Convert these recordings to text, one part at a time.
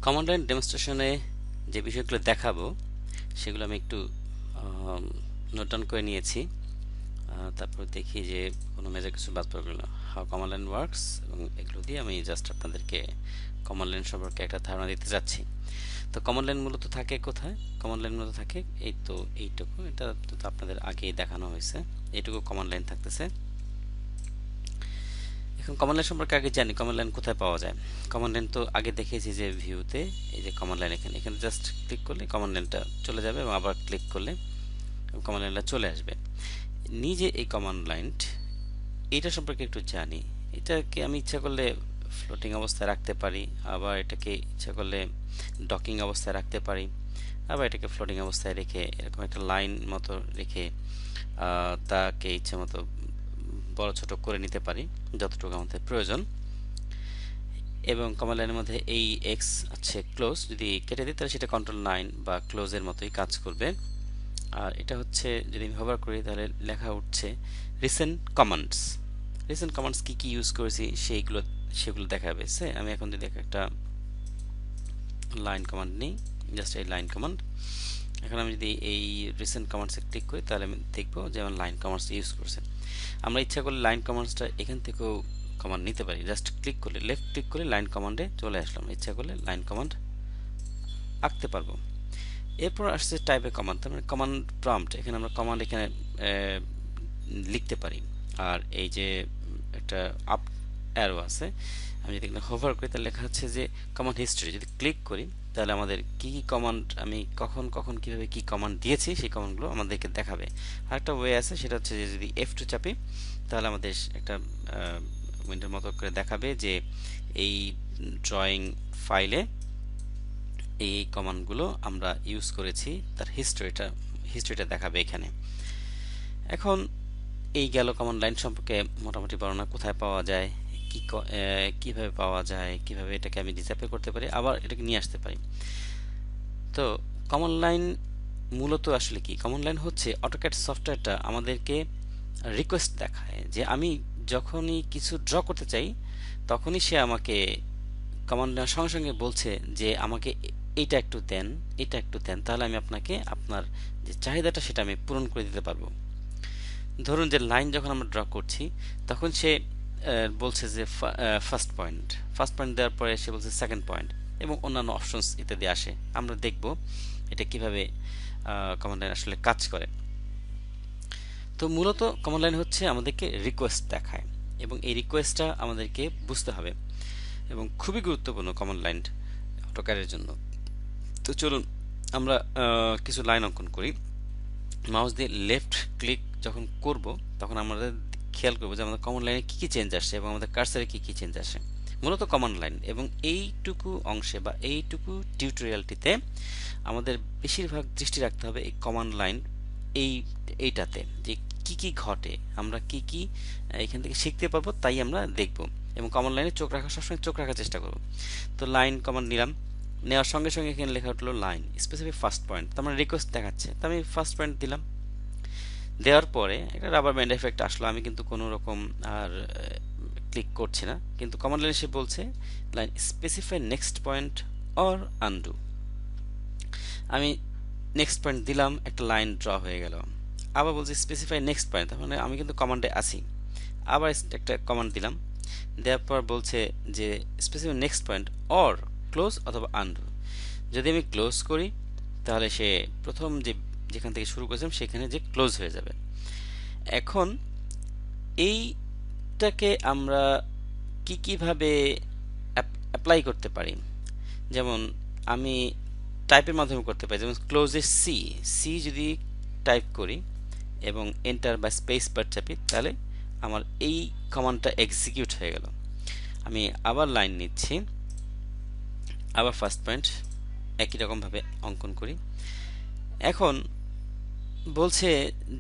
Command line ডেমনস্ট্রেশনে যে বিষয়গুলো দেখাবো সেগুলো আমি একটু নোট ডাউন করে নিয়েছি। তারপর দেখি যে কোনো মেজর কিছু বাদ পড়বে না। হাউ কমান্ড লাইন ওয়ার্কস এবং এগুলো দিয়ে আমি জাস্ট আপনাদেরকে কমান্ড লাইন সম্পর্কে একটা ধারণা দিতে যাচ্ছি। তো কমান্ড লাইন মূলত থাকে কোথায়? কমান্ড লাইন মূলত থাকে এইটুকু, এটা তো আপনাদের আগেই দেখানো হয়েছে। এইটুকু কমান্ড লাইন থাকতেছে। এখন কমান্ড লাইন সম্পর্কে আগে জানি কমান্ড লাইন কোথায় পাওয়া যায়। কমান্ড লাইন তো আগে দেখিয়েছি যে ভিউতে, এই যে কমান্ড লাইন এখানে এখানে জাস্ট ক্লিক করলে কমান্ড লাইনটা চলে যাবে এবং আবার ক্লিক করলে কমান্ড লাইনটা চলে আসবে। নিজে এই কমান্ড লাইন এটা সম্পর্কে একটু জানি। এটাকে আমি ইচ্ছা করলে ফ্লোটিং অবস্থায় রাখতে পারি, আবার এটাকে ইচ্ছা করলে ডকিং অবস্থায় রাখতে পারি, আবার এটাকে ফ্লোটিং অবস্থায় রেখে এরকম একটা লাইন মতো রেখে তাকে ইচ্ছে মতো বড় ছোট করে নিতে পারি যতটুকু আমাদের প্রয়োজন। এবং কমান্ড লাইনের মধ্যে এই এক্স আছে ক্লোজ, যদি কেটে দিই তাহলে সেটা কন্ট্রোল 9 বা ক্লোজের মতোই কাজ করবে। আর এটা হচ্ছে যদি আমি ব্যবহার করি তাহলে লেখা উঠছে রিসেন্ট কমান্ডস। রিসেন্ট কমান্ডস কি কি ইউজ করেছি সেগুলো দেখাবে। আমি এখন যদি একটা লাইন কমান্ড নিই, জাস্ট এই লাইন কমান্ড, এখন আমি যদি এই রিসেন্ট কমান্ডসে ক্লিক করি তাহলে আমি দেখবো যে আমার লাইন কমান্ডস ইউজ করছে। আমরা ইচ্ছা করলে লাইন কমান্ডসটা এখান থেকেও কমান্ড নিতে পারি। জাস্ট ক্লিক করলে, লেফট ক্লিক করলে লাইন কমান্ডে চলে আসলাম। ইচ্ছা করলে লাইন কমান্ড আঁকতে পারবো। এরপর আসছে টাইপের কমান্ড, তার মানে কমান্ড প্রম্পট। এখানে আমরা কমান্ড এখানে লিখতে পারি। আর এই যে একটা আপ অ্যারো আছে, আমি যদি এখানে হোভার করি তাহলে লেখা হচ্ছে যে কমান্ড হিস্ট্রি। যদি ক্লিক করি তাহলে আমাদের কি কি কমান্ড আমি কখন কখন কিভাবে কি কমান্ড দিয়েছি সেই কমান্ডগুলো আমাদেরকে দেখাবে। আরেকটা ওয়ে আছে, সেটা হচ্ছে যে যদি F2 চাপি তাহলে আমাদের একটা উইন্ডোর মতো করে দেখাবে যে এই ড্রয়িং ফাইলে এই কমান্ডগুলো আমরা ইউজ করেছি, তার হিস্ট্রিটা দেখাবে এখানে। এখন এই গেল কমান্ড লাইন সম্পর্কে মোটামুটি বর্ণনা। কোথায় পাওয়া যায়, কিভাবে পাওয়া যায়, কিভাবে এটাকে আমি ডিসঅ্যাপেল করতে পারি, আবার এটাকে নিয়ে আসতে পারি। তো কমান্ড লাইন মূলত আসলে কি? কমান্ড লাইন হচ্ছে অটোক্যাড সফটওয়্যারটা আমাদেরকে রিকোয়েস্ট দেখায় যে আমি যখনই কিছু ড্র করতে চাই তখনই সে আমাকে কমান্ড নেওয়ার সঙ্গে সঙ্গে বলছে যে আমাকে এইটা একটু দেন, এটা একটু দেন, তাহলে আমি আপনাকে আপনার যে চাহিদাটা সেটা আমি পূরণ করে দিতে পারবো। ধরুন যে লাইন যখন আমরা ড্র করছি তখন সে বলছে যে ফার্স্ট পয়েন্ট দেওয়ার পরে সে বলছে সেকেন্ড পয়েন্ট এবং অন্যান্য অপশনস ইত্যাদি আসে। আমরা দেখব এটা কিভাবে কমান্ড লাইন আসলে কাজ করে। তো মূলত কমান্ড লাইন হচ্ছে আমাদেরকে রিকোয়েস্ট দেখায় এবং এই রিকোয়েস্টটা আমাদেরকে বুঝতে হবে এবং খুবই গুরুত্বপূর্ণ কমান্ড লাইন অটোক্যাডের জন্য। তো চলুন আমরা কিছু লাইন অঙ্কন করি। মাউস দিয়ে লেফট ক্লিক যখন করব তখন আমাদের খেয়াল করব যে আমাদের কমান্ড লাইনে কি কি চেঞ্জ আসে এবং আমাদের কার্সারে কি কি চেঞ্জ আসে। মূলত কমান্ড লাইন এবং এইটুকু অংশে বা এইটুকু টিউটোরিয়ালটিতে আমাদের বেশিরভাগ দৃষ্টি রাখতে হবে এই কমান্ড লাইন এইটাতে যে কি কি ঘটে, আমরা কি কি এখান থেকে শিখতে পারবো তাই আমরা দেখব এবং কমান্ড লাইনে সবসময় চোখ রাখার চেষ্টা করব। তো লাইন কমান্ড নিলাম, নেওয়ার সঙ্গে সঙ্গে এখানে লেখা উঠলো লাইন স্পেসিফিক ফার্স্ট পয়েন্ট, তার মানে রিকোয়েস্ট দেখাচ্ছে, তো আমি ফার্স্ট পয়েন্ট দিলাম। দেওয়ার পরে একটা রাবার ব্যান্ড এফেক্ট আসলো, আমি কিন্তু কোনো রকম আর ক্লিক করছি না, কিন্তু কমান্ড লাইনে সে বলছে line specify next point or undo. আমি নেক্সট পয়েন্ট দিলাম, একটা লাইন ড্র হয়ে গেল। আবার বলছি স্পেসিফাই নেক্সট পয়েন্ট, তার মানে আমি কিন্তু কমান্ডে আছি। আবার একটা কমান্ড দিলাম, দেওয়ার পর বলছে যে specify next point or close অথবা আনডু। যদি আমি ক্লোজ করি তাহলে সে প্রথম যেখান থেকে শুরু করেছিলাম সেখানে যে ক্লোজ হয়ে যাবে। এখন এইটাকে আমরা কিভাবে অ্যাপ্লাই করতে পারি, যেমন আমি টাইপের মাধ্যমে করতে পারি, যেমন ক্লোজে সি সি যদি টাইপ করি এবং এন্টার বা স্পেস বার চাপি তাহলে আমার এই কমান্ডটা এক্সিকিউট হয়ে গেল। আমি আবার লাইন নিচ্ছি, আবার ফার্স্ট পয়েন্ট একই রকমভাবে অঙ্কন করি। এখন বলছে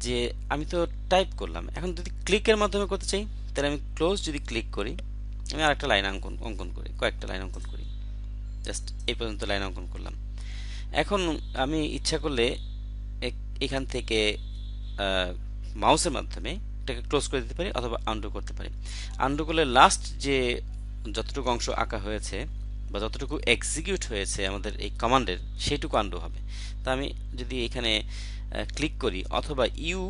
যে আমি তো টাইপ করলাম, এখন যদি ক্লিকের মাধ্যমে করতে চাই তাহলে আমি ক্লোজ যদি ক্লিক করি, আমি আরেকটা লাইন অঙ্কন করি, কয়েকটা লাইন অঙ্কন করি, জাস্ট এই পর্যন্ত লাইন অঙ্কন করলাম। এখন আমি ইচ্ছা করলে এখান থেকে মাউসের মাধ্যমে এটাকে ক্লোজ করে দিতে পারি অথবা আনডু করতে পারি। আনডু করলে লাস্ট যে যতটুকু অংশ আঁকা হয়েছে বা যতটুকু এক্সিকিউট হয়েছে আমাদের এই কমান্ডের সেইটুকু আন্ডু হবে। তো আমি যদি এখানে ক্লিক করি অথবা ইউ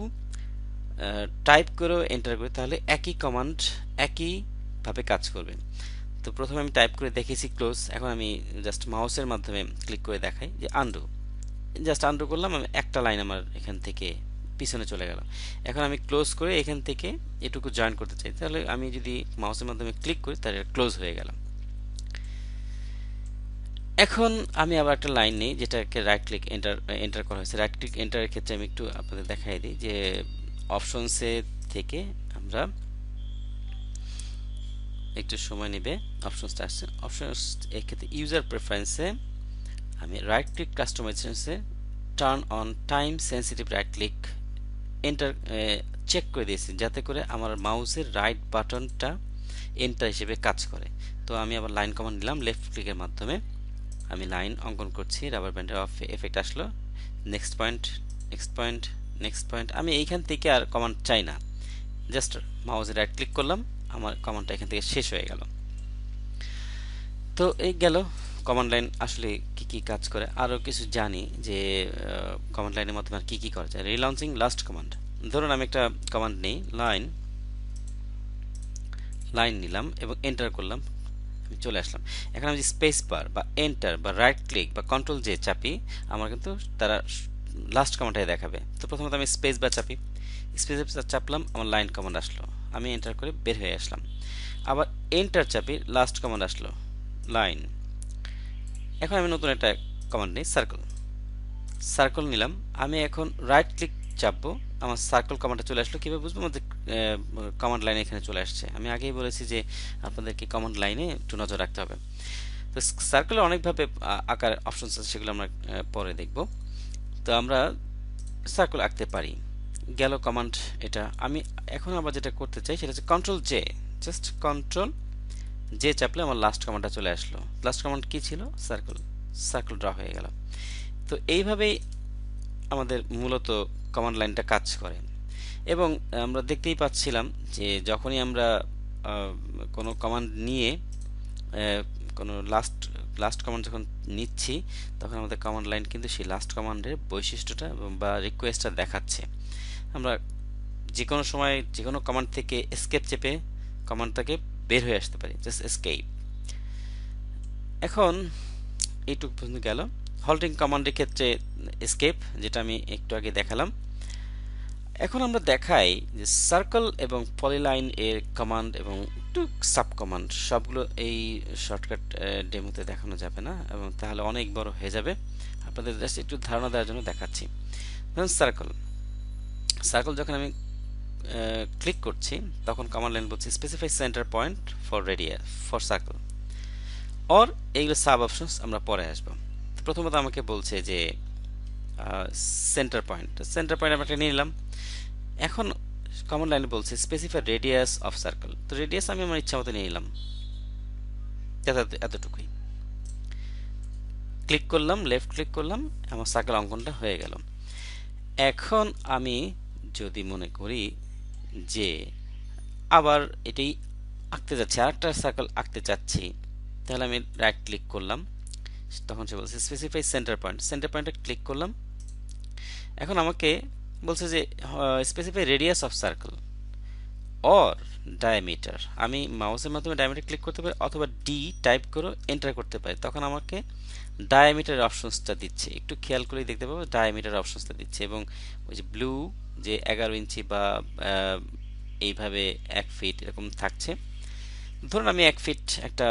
টাইপ করেও এন্টার করি তাহলে একই কমান্ড একইভাবে কাজ করবে। তো প্রথমে আমি টাইপ করে দেখেছি ক্লোজ, এখন আমি জাস্ট মাউসের মাধ্যমে ক্লিক করে দেখাই যে আন্ডু। জাস্ট আন্ডু করলাম, আমি একটা লাইন আমার এখান থেকে পিছনে চলে গেল। এখন আমি ক্লোজ করে এখান থেকে এটুকু জয়েন করতে চাই, তাহলে আমি যদি মাউসের মাধ্যমে ক্লিক করি তাহলে ক্লোজ হয়ে গেল। এখন আমি আবার একটা লাইন নেই যেটাকে রাইট ক্লিক এন্টার এন্টার করা হয়েছে। রাইট ক্লিক এন্টারের ক্ষেত্রে আমি একটু আপনাদের দেখাই দিই যে অপশনসে থেকে আমরা একটু সময় নেবে অপশনসটা আসছে। অপশনস এর ক্ষেত্রে ইউজার প্রেফারেন্সে আমি রাইট ক্লিক কাস্টমাইজেশনসে turn on time sensitive right click enter check করে দিয়েছি যাতে করে আমার মাউসের রাইট বাটনটা এন্টার হিসেবে কাজ করে। তো আমি আবার লাইন কমান্ড নিলাম, লেফট ক্লিকের মাধ্যমে আমি লাইন অঙ্কন করছি। রাবার ব্যান্ডের অফ এফেক্ট আসলো, next point, next point, next point. আমি এইখান থেকে আর কমান্ড চাই না, জাস্ট মাউসে রাইট ক্লিক করলাম, আমার কমান্ডটা এখান থেকে শেষ হয়ে গেল। তো এই গেল কমান্ড লাইন আসলে কি কি কাজ করে। আরও কিছু জানি যে কমান্ড লাইনের মাধ্যমে আর কি কি করা যায়। রিলঞ্চিং লাস্ট কমান্ড, ধরুন আমি একটা কমান্ড নেই, লাইন লাইন নিলাম এবং এন্টার করলাম, আমি চলে আসলাম। এখন আমি স্পেস বার বা এন্টার বা রাইট ক্লিক বা কন্ট্রোল জে চাপি, আমার কিন্তু তারা লাস্ট কমান্ডটাই দেখাবে। তো প্রথমত আমি স্পেস বার চাপি, স্পেস বার চাপলাম, আমার লাইন কমান্ড আসলো, আমি এন্টার করে বের হয়ে আসলাম। আবার এন্টার চাপি, লাস্ট কমান্ড আসলো লাইন। এখন আমি নতুন একটা কমান্ড নিই, সার্কেল। সার্কেল নিলাম, আমি এখন রাইট ক্লিক চাপবো, আমার সার্কেল কমান্ডটা চলে আসলো। কীভাবে বুঝবো? আমাদের কমান্ড লাইনে এখানে চলে আসছে। আমি আগেই বলেছি যে আপনাদেরকে কমান্ড লাইনে একটু নজর রাখতে হবে। তো সার্কেলে অনেকভাবে আঁকার অপশনস আছে, সেগুলো আমরা পরে দেখব। তো আমরা সার্কেল আঁকতে পারি, গেল কমান্ড এটা। আমি এখন আবার যেটা করতে চাই সেটা হচ্ছে control J, just control J চাপলে আমার লাস্ট কমান্ডটা চলে আসলো। লাস্ট কমান্ড কি ছিল? সার্কেল। সার্কেল ড্র হয়ে গেল। তো এইভাবেই আমাদের মূলত কমান্ড লাইনটা কাজ করে। এবং আমরা দেখতেই পাচ্ছিলাম যে যখনই আমরা কোনো কমান্ড নিয়ে কোনো লাস্ট কমান্ড যখন নিচ্ছি, তখন আমাদের কমান্ড লাইন কিন্তু সেই লাস্ট কমান্ডের বৈশিষ্ট্যটা বা রিকোয়েস্টটা দেখাচ্ছে। আমরা যে কোনো সময় যে কোনো কমান্ড থেকে এসকেপ চেপে কমান্ডটাকে বের হয়ে আসতে পারি, জাস্ট এসকেপ। এখন এইটুকু পর্যন্ত গেল। হল্টিং কমান্ডের ক্ষেত্রে এসকেপ, যেটা আমি একটু আগে দেখালাম। এখন আমরা দেখাই যে সার্কেল এবং পলিলাইন এর কমান্ড এবং একটু সাব কমান্ড সবগুলো এই শর্টকাট ডেমোতে দেখানো যাবে না, এবং তাহলে অনেক বড় হয়ে যাবে। আপনাদের জাস্ট একটু ধারণা দেওয়ার জন্য দেখাচ্ছি। ধরুন সার্কেল, সার্কেল যখন আমি ক্লিক করছি তখন কমান্ড লাইন বলছি specify centre point for radius for circle, or এইগুলো সাব অপশনস আমরা পরে আসবো। প্রথমত আমাকে বলছে যে সেন্টার পয়েন্ট আমরা একটা নিয়ে নিলাম। এখন কমান্ড লাইনে বলছে স্পেসিফাই রেডিয়াস অফ সার্কেল, তো রেডিয়াস আমি আমার ইচ্ছা মতো নিয়ে নিলাম, এতটুকুই। ক্লিক করলাম, লেফট ক্লিক করলাম, আমার সার্কেল অঙ্কনটা হয়ে গেল। এখন আমি যদি মনে করি যে আবার এটাই আঁকতে যাচ্ছি, আরেকটা সার্কেল আঁকতে চাচ্ছি, তাহলে আমি রাইট ক্লিক করলাম, তখন সে বলছে স্পেসিফাই সেন্টার পয়েন্ট, সেন্টার পয়েন্টে ক্লিক করলাম। এখন আমাকে বলছে যে specify radius of circle or diameter. আমি মাউসের মাধ্যমে ডায়ামিটার ক্লিক করতে পারি অথবা ডি টাইপ করে এন্টার করতে পারি, তখন আমাকে ডায়ামিটার অপশনসটা দিচ্ছে। একটু খেয়াল করে দেখতে পাবো ডায়ামিটার অপশনসটা দিচ্ছে, এবং ওই যে ব্লু যে 11 ইঞ্চি বা এইভাবে 1 ফিট এরকম থাকছে। ধরুন আমি 1 ফিট একটা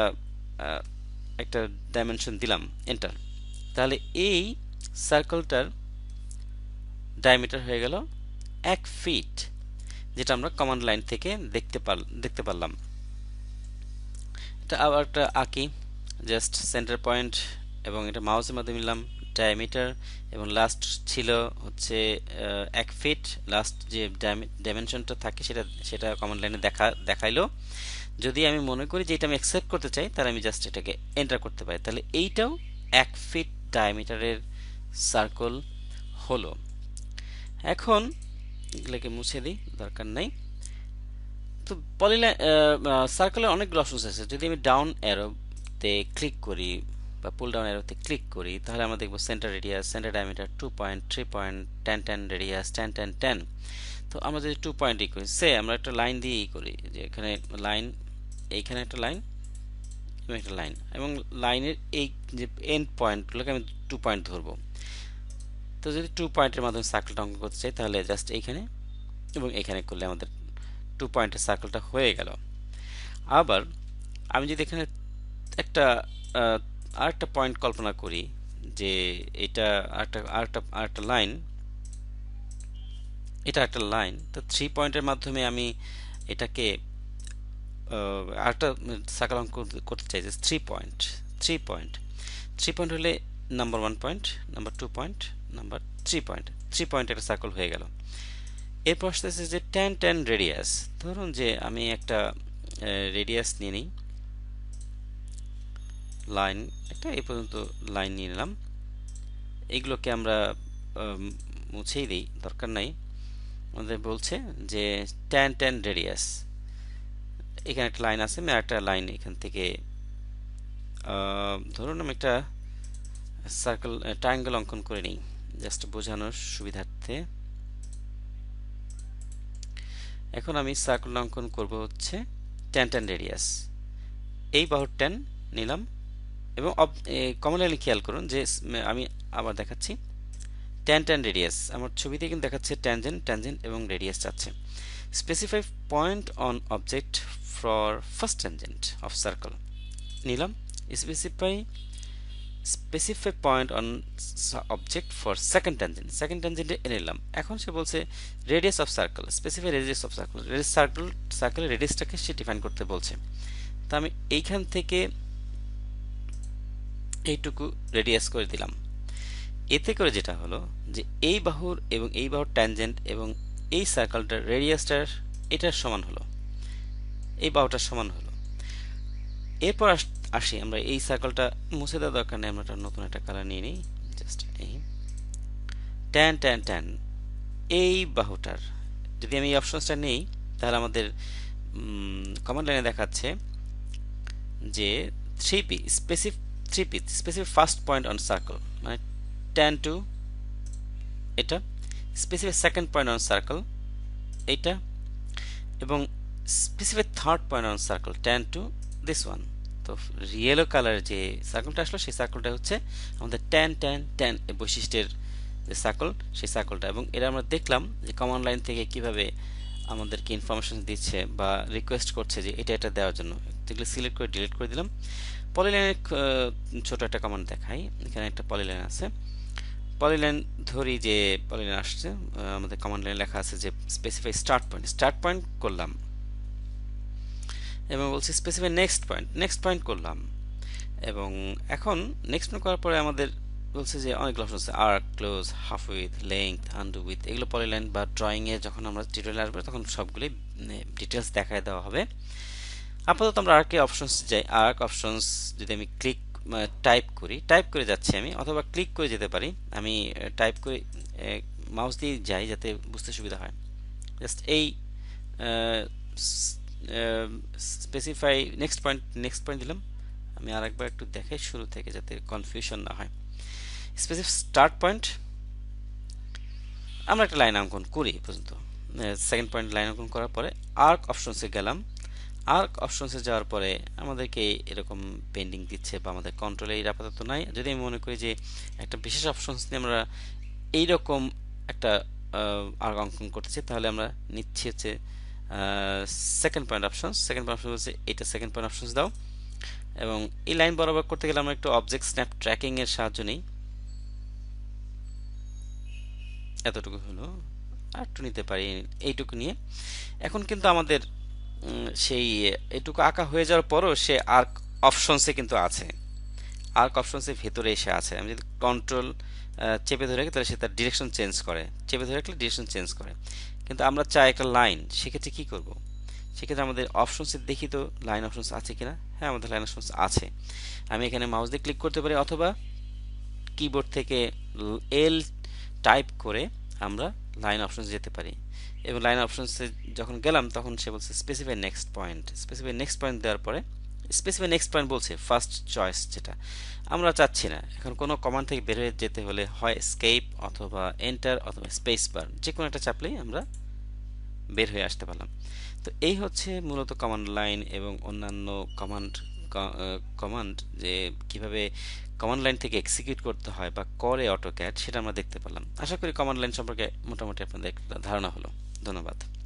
একটা ডাইমেনশন দিলাম, এন্টার, তাহলে এই সার্কেলটার ডায়ামিটার হয়ে গেল 1 ফিট, যেটা আমরা কমান্ড লাইন থেকে দেখতে পারলাম। এটা আবার একটা আঁকি, জাস্ট সেন্টার পয়েন্ট এবং এটা মাউসের মাধ্যমে নিলাম ডায়ামিটার, এবং লাস্ট ছিল হচ্ছে 1 ফিট। লাস্ট যে ডাইমেনশনটা থাকে সেটা কমান্ড লাইনে দেখাইলো। যদি আমি মনে করি যে এটা আমি অ্যাকসেপ্ট করতে চাই, তাহলে আমি জাস্ট এটাকে এন্টার করতে পারি, তাহলে এইটাও 1 ফিট ডায়ামিটারের সার্কেল হলো। এখন এগুলোকে মুছে দিই, দরকার নাই। তো সার্কেলের অনেকগুলো অপশনস আছে। যদি আমি ডাউন অ্যারো তে ক্লিক করি বা পুল ডাউন অ্যারোতে ক্লিক করি, তাহলে আমরা দেখব centre radius, centre diameter 2 point, 3 point, 10 10 radius, 10 10 10। তো আমরা যদি 2 পয়েন্ট করি, সে আমরা একটা লাইন দিয়েই করি, যে এখানে লাইন, এইখানে একটা লাইন এবং একটা লাইন, এবং লাইনের এই যে এন্ড পয়েন্টগুলোকে আমি 2 পয়েন্ট ধরবো। তো যদি 2 পয়েন্টের মাধ্যমে সার্কেলটা অঙ্কন করতে চাই, তাহলে জাস্ট এইখানে এবং এখানে করলে আমাদের 2 পয়েন্টের সার্কেলটা হয়ে গেল। আবার আমি যদি এখানে একটা আরেকটা পয়েন্ট কল্পনা করি, যে এটা আরেকটা লাইন, এটা একটা লাইন, তো 3 পয়েন্টের মাধ্যমে আমি এটাকে আরেকটা সার্কেল অঙ্কন করতে চাই, যে 3 পয়েন্ট, 3 পয়েন্ট, 3 পয়েন্ট হলে number 1 point, number 2 point, number 3 point, 3 point একটা সার্কেল হয়ে গেল। এরপর আসতেছে যে 10 10 রেডিয়াস। ধরুন যে আমি একটা রেডিয়াস নিয়ে নিই, লাইন একটা এই পর্যন্ত লাইন নিয়ে নিলাম। এইগুলোকে আমরা মুছেই দিই, দরকার নাই। আমাদের বলছে যে 10 10 রেডিয়াস, এখানে একটা লাইন আছে, আমি একটা লাইন এখান থেকে ধরুন আমি একটা সার্কেল ট্রায়াঙ্গেল অঙ্কন করে নিই জাস্ট বোঝানোর সুবিধার্থে। এখন আমি সার্কেল অঙ্কন করব হচ্ছে 10 10 রেডিয়াস, এই বাহুর 10 নিলাম, এবং কমন লাইনে খেয়াল করুন যে আমি আবার দেখাচ্ছি 10 10 রেডিয়াস, আমার ছবিতে কিন্তু দেখাচ্ছে ট্যানজেন্ট ট্যানজেন্ট এবং রেডিয়াস চাচ্ছে। Specify point on object for first tangent of circle নিলাম, specify point on object for second tangent, second ট্যানজেন্টে এনে নিলাম। এখন সে বলছে radius of circle, specify radius of circle, সার্কেলের রেডিয়াসটাকে সে ডিফাইন করতে বলছে। তো আমি এইখান থেকে এইটুকু রেডিয়াস করে দিলাম। এতে করে যেটা হলো যে এই বাহুর এবং এই বাহুর ট্যানজেন্ট এবং এই সার্কেলটার রেডিয়াসটার এটার সমান হলো, এই বাহুটার সমান হলো। এরপর আসি আমরা এই সার্কেলটা মুছে দেওয়ার দরকার নেই, আমরা নতুন একটা কালার নিয়ে নিই, জাস্ট এই ট্যান ট্যান ট্যান, এই বাহুটার যদি আমি এই অপশনসটা নেই, তাহলে আমাদের কমান্ড লাইনে দেখাচ্ছে যে 3p specific first point on circle, মানে tan টু এটা, specific second point on circle এইটা, এবং specific third point on circle tan to this one. তো ইয়েলো কালার যে সার্কেলটা আসলো, সেই সার্কেলটা হচ্ছে আমাদের tan tan tan বৈশিষ্ট্যের যে সার্কেল, সেই সার্কেলটা। এবং এটা আমরা দেখলাম যে কমান্ড লাইন থেকে কিভাবে আমাদেরকে ইনফরমেশন দিচ্ছে বা রিকোয়েস্ট করছে যে এটা এটা দেওয়ার জন্য। এগুলো সিলেক্ট করে ডিলিট করে দিলাম। পলিলাইনের ছোট একটা কমান্ড দেখাই, এখানে একটা পলিলাইন আছে, পলিলাইন ধরি যে পলিলাইন আসছে, আমাদের কমান্ড লাইনে লেখা আছে যে স্পেসিফাই স্টার্ট পয়েন্ট করলাম, এবং বলছি স্পেসিফাই নেক্সট পয়েন্ট করলাম। এবং এখন নেক্সট পয়েন্ট করার পরে আমাদের বলছে যে অনেকগুলো অপশন আছে, arc, close, half width, length, undo width. এগুলো পলিলাইন বা ড্রয়িংয়ে যখন আমরা টিউটোরিয়াল আসবে তখন সবগুলি ডিটেলস দেখায় দেওয়া হবে। আপাতত আমরা আর্কে অপশনস যাই। আর্ক অপশনস যদি আমি টাইপ করে যাচ্ছি আমি, অথবা ক্লিক করে যেতে পারি। আমি টাইপ করে মাউস দিয়ে যাই যাতে বুঝতে সুবিধা হয়। জাস্ট এই স্পেসিফাই নেক্সট পয়েন্ট দিলাম। আমি আরেকবার একটু দেখাই শুরু থেকে যাতে কনফিউশন না হয়। স্পেসিফিক স্টার্ট পয়েন্ট, আমরা একটা লাইন অঙ্কন করি পর্যন্ত। সেকেন্ড পয়েন্ট লাইন অঙ্কন করার পরে আর্ক অপশনসে গেলাম। আর্ক অপশনসে যাওয়ার পরে আমাদেরকে এরকম পেন্ডিং দিচ্ছে, বা আমাদের কন্ট্রোলে এই আপাতত নাই। যদি আমি মনে করি যে একটা বিশেষ অপশনস নিয়ে আমরা এইরকম একটা আর্ক অঙ্কন করতেছি, তাহলে আমরা নিচ্ছি হচ্ছে সেকেন্ড পয়েন্ট অপশনস বলছে এটা সেকেন্ড পয়েন্ট অপশনস দাও। এবং এই লাইন বরাবর করতে গেলে আমরা একটু অবজেক্ট স্ন্যাপ ট্র্যাকিং এর সাহায্য নিই। এতটুকু হলো, আর একটু নিতে পারি, এইটুকু নিয়ে। এখন কিন্তু আমাদের সেই এটুকু আঁকা হয়ে যাওয়ার পরও সে আর্ক অপশনসে কিন্তু আছে, আর্ক অপশনসের ভেতরে এসে আছে। আমি যদি কন্ট্রোল চেপে ধরে রাখি, তাহলে সে তার ডিরেকশন চেঞ্জ করে, চেপে ধরে রাখলে ডিরেকশন চেঞ্জ করে। কিন্তু আমরা চাই একটা লাইন, সেক্ষেত্রে কি করব? সেক্ষেত্রে আমাদের অপশনসে দেখি তো লাইন অপশনস আছে কিনা। হ্যাঁ, আমাদের লাইন অপশনস আছে। আমি এখানে মাউস দিয়ে ক্লিক করতে পারি, অথবা কিবোর্ড থেকে এল টাইপ করে আমরা লাইন অপশনস যেতে পারি। এবং লাইন অপশনসে যখন গেলাম তখন সে বলছে স্পেসিফাই নেক্সট পয়েন্ট দেওয়ার পরে স্পেসিফাই নেক্সট পয়েন্ট বলছে ফার্স্ট চয়েস যেটা আমরা চাচ্ছি না। এখন কোনো কমান্ড থেকে বের হয়ে যেতে হলে হয় এসকেপ অথবা এন্টার অথবা স্পেস বার যে কোনো একটা চাপলেই আমরা বের হয়ে আসতে পারলাম। তো এই হচ্ছে মূলত কমান্ড লাইন এবং অন্যান্য কমান্ড কমান্ড যে কিভাবে কমান্ড লাইন থেকে এক্সিকিউট করতে হয় বা করে অটোক্যাড সেটা আমরা দেখতে পেলাম। আশা করি কমান্ড লাইন সম্পর্কে মোটামুটি আপনাদের একটা ধারণা হলো। ধন্যবাদ।